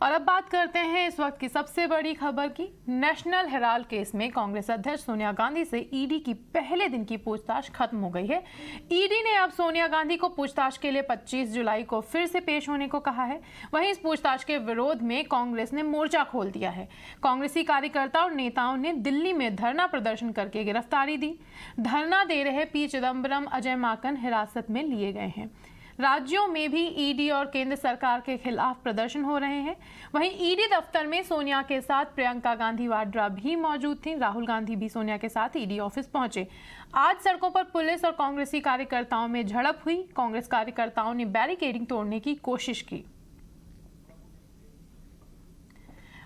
और अब बात करते हैं इस वक्त की सबसे बड़ी खबर की। नेशनल हेराल्ड केस में कांग्रेस अध्यक्ष सोनिया गांधी से ईडी की पहले दिन की पूछताछ खत्म हो गई है। ईडी ने अब सोनिया गांधी को पूछताछ के लिए 25 जुलाई को फिर से पेश होने को कहा है। वहीं इस पूछताछ के विरोध में कांग्रेस ने मोर्चा खोल दिया है। कांग्रेसी कार्यकर्ता और नेताओं ने दिल्ली में धरना प्रदर्शन करके गिरफ्तारी दी। धरना दे रहे पी चिदम्बरम, अजय माकन हिरासत में लिए गए हैं। राज्यों में भी ईडी और केंद्र सरकार के खिलाफ प्रदर्शन हो रहे हैं। वहीं ईडी दफ्तर में सोनिया के साथ प्रियंका गांधी वाड्रा भी मौजूद थी। राहुल गांधी भी सोनिया के साथ ईडी ऑफिस पहुंचे। आज सड़कों पर पुलिस और कांग्रेसी कार्यकर्ताओं में झड़प हुई। कांग्रेस कार्यकर्ताओं ने बैरिकेडिंग तोड़ने की कोशिश की।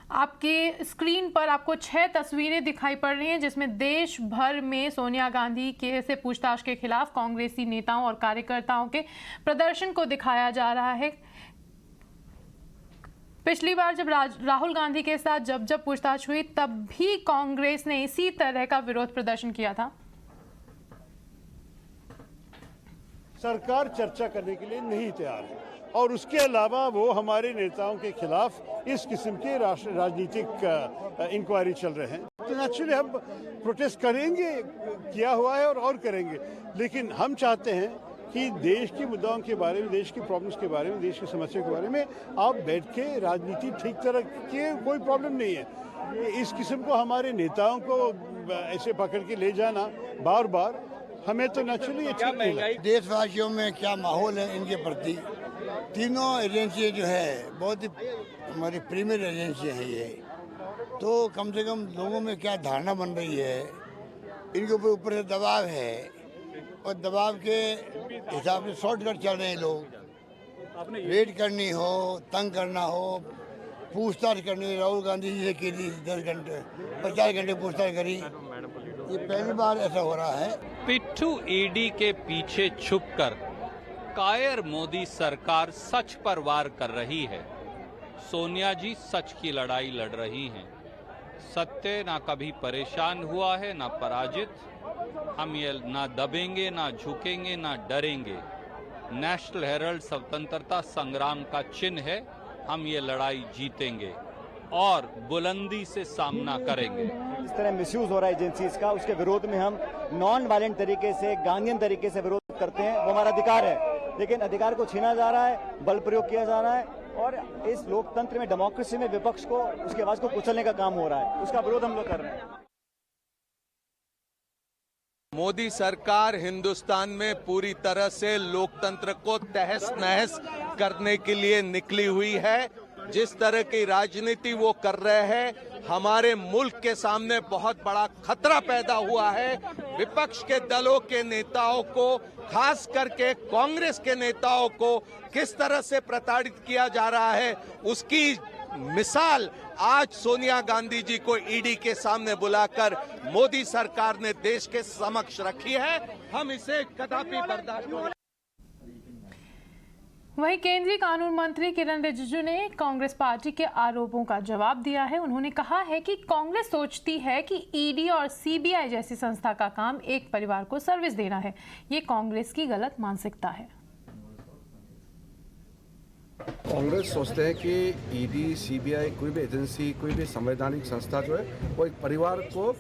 आपके स्क्रीन पर आपको 6 तस्वीरें दिखाई पड़ रही हैं, जिसमें देश भर में सोनिया गांधी के से पूछताछ के खिलाफ कांग्रेसी नेताओं और कार्यकर्ताओं के प्रदर्शन को दिखाया जा रहा है। पिछली बार जब राहुल गांधी के साथ जब पूछताछ हुई तब भी कांग्रेस ने इसी तरह का विरोध प्रदर्शन किया था। सरकार चर्चा करने के लिए नहीं तैयार है और उसके अलावा वो हमारे नेताओं के खिलाफ इस किस्म के राजनीतिक इंक्वायरी चल रहे हैं। तो नेचुरली हम प्रोटेस्ट करेंगे, किया हुआ है और करेंगे, लेकिन हम चाहते हैं कि देश की मुद्दाओं के बारे में, देश की प्रॉब्लम्स के बारे में, देश की समस्या के बारे में आप बैठ के राजनीति ठीक तरह की कोई प्रॉब्लम नहीं है। इस किस्म को हमारे नेताओं को ऐसे पकड़ के ले जाना बार बार हमें तो नेचुरली अच्छा नहीं लगता। देशवासियों में क्या माहौल है इनके प्रति। तीनों एजेंसियाँ जो है बहुत ही हमारी प्रीमियर एजेंसियाँ हैं ये, तो कम से कम लोगों में क्या धारणा बन रही है, इनके ऊपर से दबाव है और दबाव के हिसाब से शॉर्टकट चल रहे हैं लोग। रेड करनी हो, तंग करना हो, पूछताछ करनी हो। राहुल गांधी जी से की 10 घंटे 50 घंटे पूछताछ करी, ये पहली बार ऐसा हो रहा है। पिट्ठू ईडी के पीछे छुपकर कायर मोदी सरकार सच पर वार कर रही है। सोनिया जी सच की लड़ाई लड़ रही हैं। सत्य ना कभी परेशान हुआ है, ना पराजित। हम ये ना दबेंगे, ना झुकेंगे, ना डरेंगे। नेशनल हेराल्ड स्वतंत्रता संग्राम का चिन्ह है। हम ये लड़ाई जीतेंगे और बुलंदी से सामना करेंगे। इस तरह मिसयूज हो रहा है एजेंसीज का, उसके विरोध में हम नॉन वायलेंट तरीके से, गांधीयन तरीके से विरोध करते हैं। वो हमारा अधिकार है, लेकिन अधिकार को छीना जा रहा है, बल प्रयोग किया जा रहा है और इस लोकतंत्र में, डेमोक्रेसी में विपक्ष को, उसकी आवाज को कुचलने का काम हो रहा है। उसका विरोध हम लोग कर रहे हैं। मोदी सरकार हिंदुस्तान में पूरी तरह से लोकतंत्र को तहस नहस करने के लिए निकली हुई है। जिस तरह की राजनीति वो कर रहे हैं, हमारे मुल्क के सामने बहुत बड़ा खतरा पैदा हुआ है। विपक्ष के दलों के नेताओं को, खास करके कांग्रेस के नेताओं को किस तरह से प्रताड़ित किया जा रहा है, उसकी मिसाल आज सोनिया गांधी जी को ईडी के सामने बुलाकर मोदी सरकार ने देश के समक्ष रखी है। हम इसे कदापि बर्दाश्त नहीं। वहीं केंद्रीय कानून मंत्री किरण रिजिजू ने कांग्रेस पार्टी के आरोपों का जवाब दिया है। उन्होंने कहा है कि कांग्रेस सोचती है कि ईडी और सीबीआई जैसी संस्था का काम एक परिवार को सर्विस देना है। ये कांग्रेस की गलत मानसिकता है। कांग्रेस सोचते हैं कि ईडी, सीबीआई, कोई भी एजेंसी, कोई भी संवैधानिक संस्था जो है वो एक परिवार को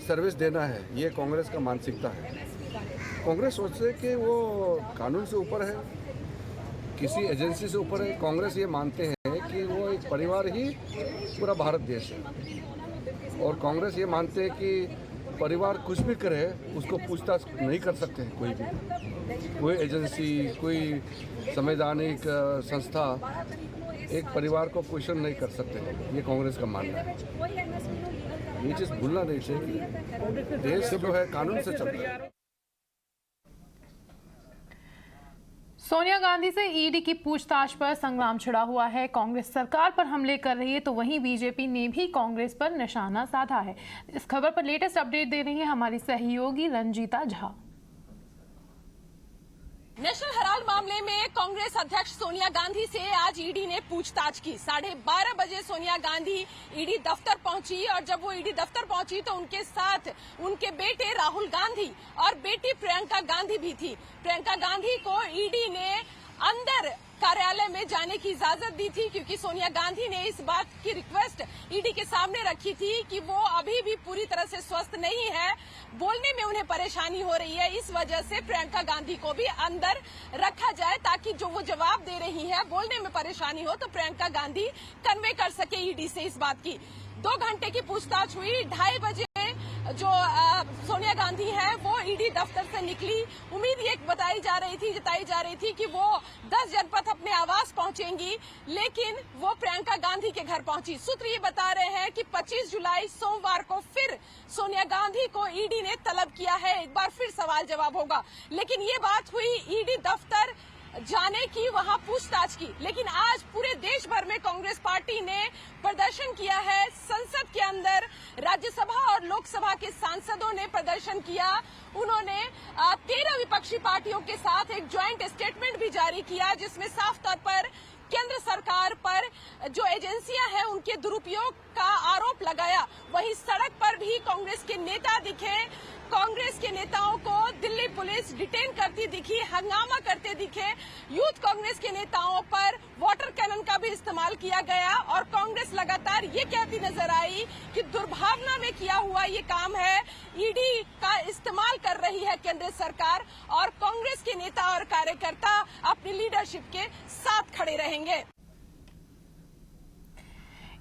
सर्विस देना है। ये कांग्रेस का मानसिकता है। कांग्रेस सोचते है कि वो कानून से ऊपर है, किसी एजेंसी से ऊपर है। कांग्रेस ये मानते हैं कि वो एक परिवार ही पूरा भारत देश है और कांग्रेस ये मानते हैं कि परिवार कुछ भी करे उसको पूछताछ नहीं कर सकते हैं। कोई एजेंसी, कोई संवैधानिक संस्था एक परिवार को क्वेश्चन नहीं कर सकते हैं। ये कांग्रेस का मानना है। ये चीज़ भूलना नहीं चाहिए। देश जो है कानून से चलता है। सोनिया गांधी से ईडी की पूछताछ पर संग्राम छिड़ा हुआ है। कांग्रेस सरकार पर हमले कर रही है, तो वहीं बीजेपी ने भी कांग्रेस पर निशाना साधा है। इस खबर पर लेटेस्ट अपडेट दे रही है हमारी सहयोगी रंजीता झा। नेशनल हेराल्ड मामले में कांग्रेस अध्यक्ष सोनिया गांधी से आज ईडी ने पूछताछ की। 12:30 बजे सोनिया गांधी ईडी दफ्तर पहुंची और जब वो ईडी दफ्तर पहुंची तो उनके साथ उनके बेटे राहुल गांधी और बेटी प्रियंका गांधी भी थी। प्रियंका गांधी को ईडी ने अंदर कार्यालय में जाने की इजाजत दी थी, क्योंकि सोनिया गांधी ने इस बात की रिक्वेस्ट ईडी के सामने रखी थी कि वो अभी भी पूरी तरह से स्वस्थ नहीं है, बोलने में उन्हें परेशानी हो रही है। इस वजह से प्रियंका गांधी को भी अंदर रखा जाए, ताकि जो वो जवाब दे रही है, बोलने में परेशानी हो तो प्रियंका गांधी कन्वे कर सके ईडी से इस बात की। 2 घंटे की पूछताछ हुई। 2:30 बजे जो सोनिया गांधी है वो ईडी दफ्तर से निकली। उम्मीद ये जताई जा रही थी कि वो 10 जनपद अपने आवास पहुंचेंगी, लेकिन वो प्रियंका गांधी के घर पहुंची। सूत्र ये बता रहे हैं कि 25 जुलाई सोमवार को फिर सोनिया गांधी को ईडी ने तलब किया है, एक बार फिर सवाल जवाब होगा। लेकिन ये बात हुई ईडी दफ्तर जाने की, वहां पूछताछ की। लेकिन आज पूरे देश भर में कांग्रेस पार्टी ने प्रदर्शन किया है। संसद के अंदर राज्यसभा और लोकसभा के सांसदों ने प्रदर्शन किया। उन्होंने 13 विपक्षी पार्टियों के साथ एक ज्वाइंट स्टेटमेंट भी जारी किया, जिसमें साफ तौर पर केंद्र सरकार पर जो एजेंसियां हैं उनके दुरुपयोग का आरोप लगाया। वहीं सड़क पर भी कांग्रेस के नेता दिखे। कांग्रेस के नेताओं को दिल्ली पुलिस डिटेन करती दिखी, हंगामा करते दिखे। यूथ कांग्रेस के नेताओं पर वाटर कैनन का भी इस्तेमाल किया गया और कांग्रेस लगातार ये कहती नजर आई कि दुर्भावना में किया हुआ ये काम है, ईडी का इस्तेमाल कर रही है केंद्र सरकार, और कांग्रेस के नेता और कार्यकर्ता अपनी लीडरशिप के साथ खड़े रहेंगे।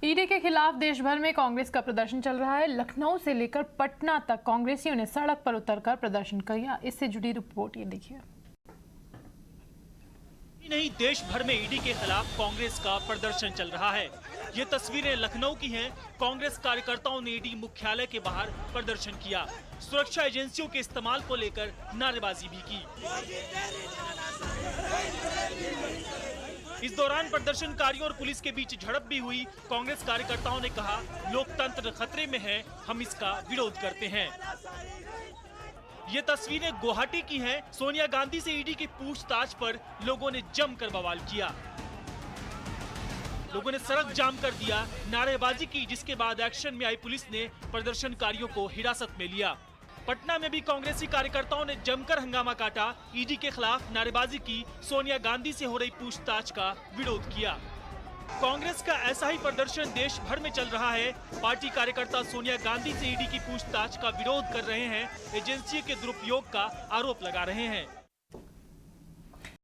ईडी के खिलाफ देश भर में कांग्रेस का प्रदर्शन चल रहा है। लखनऊ से लेकर पटना तक कांग्रेसियों ने सड़क पर उतरकर प्रदर्शन किया। इससे जुड़ी रिपोर्ट ये देखिए। नहीं, देश भर में ईडी के खिलाफ कांग्रेस का प्रदर्शन चल रहा है। ये तस्वीरें लखनऊ की हैं। कांग्रेस कार्यकर्ताओं ने ईडी मुख्यालय के बाहर प्रदर्शन किया। सुरक्षा एजेंसियों के इस्तेमाल को लेकर नारेबाजी भी की। इस दौरान प्रदर्शनकारियों और पुलिस के बीच झड़प भी हुई। कांग्रेस कार्यकर्ताओं ने कहा, लोकतंत्र खतरे में है, हम इसका विरोध करते हैं। ये तस्वीरें गुवाहाटी की हैं। सोनिया गांधी से ईडी की पूछताछ पर लोगों ने जमकर बवाल किया। लोगों ने सड़क जाम कर दिया, नारेबाजी की, जिसके बाद एक्शन में आई पुलिस ने प्रदर्शनकारियों को हिरासत में लिया। पटना में भी कांग्रेसी कार्यकर्ताओं ने जमकर हंगामा काटा, ईडी के खिलाफ नारेबाजी की, सोनिया गांधी से हो रही पूछताछ का विरोध किया। कांग्रेस का ऐसा ही प्रदर्शन देश भर में चल रहा है। पार्टी कार्यकर्ता सोनिया गांधी से ईडी की पूछताछ का विरोध कर रहे हैं, एजेंसी के दुरुपयोग का आरोप लगा रहे हैं।